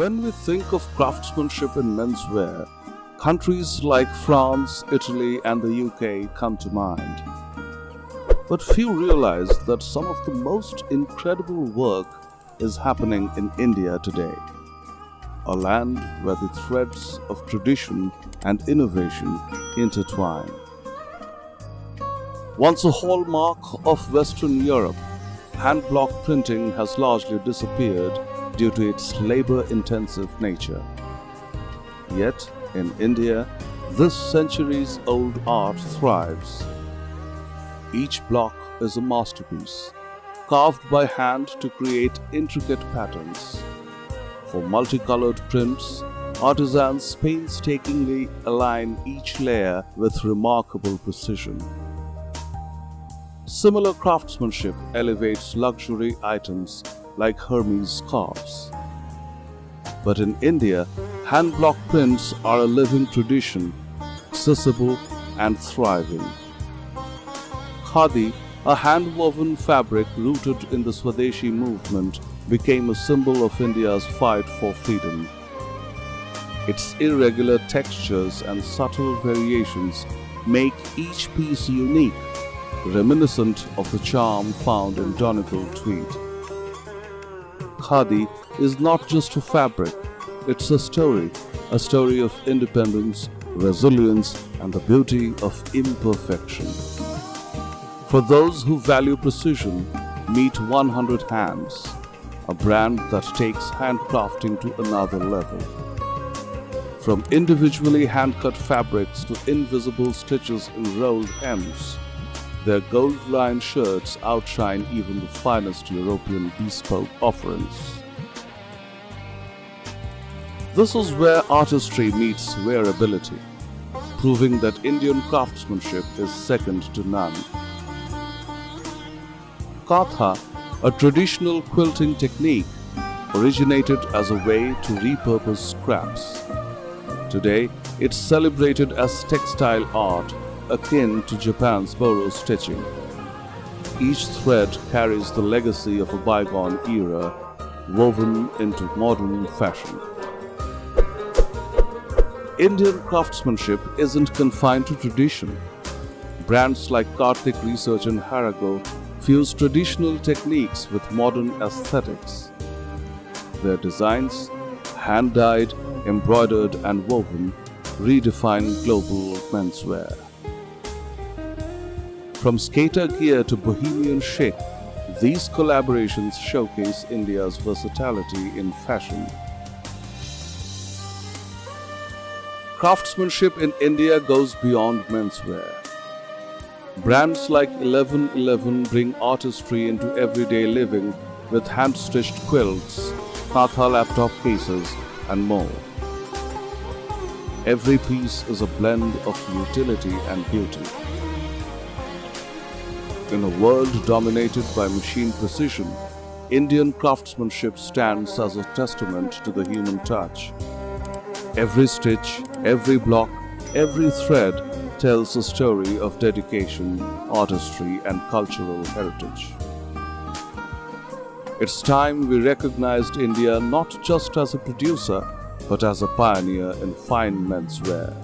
When we think of craftsmanship in menswear, countries like France, Italy, and the UK come to mind. But few realize that some of the most incredible work is happening in India today, a land where the threads of tradition and innovation intertwine. Once a hallmark of Western Europe, hand block printing has largely disappeared due to its labor-intensive nature. Yet, in India, this centuries-old art thrives. Each block is a masterpiece, carved by hand to create intricate patterns. For multicolored prints, artisans painstakingly align each layer with remarkable precision. Similar craftsmanship elevates luxury items like Hermes scarves. But in India, hand-block prints are a living tradition, accessible and thriving. Khadi, a hand-woven fabric rooted in the Swadeshi movement, became a symbol of India's fight for freedom. Its irregular textures and subtle variations make each piece unique, reminiscent of the charm found in Donegal tweed. Khadi is not just a fabric, it's a story of independence, resilience, and the beauty of imperfection. For those who value precision, meet 100 Hands, a brand that takes handcrafting to another level. From individually hand-cut fabrics to invisible stitches in rolled hems, their gold-lined shirts outshine even the finest European bespoke offerings. This is where artistry meets wearability, proving that Indian craftsmanship is second to none. Katha, a traditional quilting technique, originated as a way to repurpose scraps. Today, it's celebrated as textile art, akin to Japan's boro stitching. Each thread carries the legacy of a bygone era, woven into modern fashion. Indian craftsmanship isn't confined to tradition. Brands like Karthik Research and Harago fuse traditional techniques with modern aesthetics. Their designs, hand-dyed, embroidered and woven, redefine global menswear. From skater gear to bohemian chic, these collaborations showcase India's versatility in fashion. Craftsmanship in India goes beyond menswear. Brands like 1111 bring artistry into everyday living with hand-stitched quilts, Katha laptop cases, and more. Every piece is a blend of utility and beauty. In a world dominated by machine precision, Indian craftsmanship stands as a testament to the human touch. Every stitch, every block, every thread tells a story of dedication, artistry, and cultural heritage. It's time we recognized India not just as a producer, but as a pioneer in fine menswear.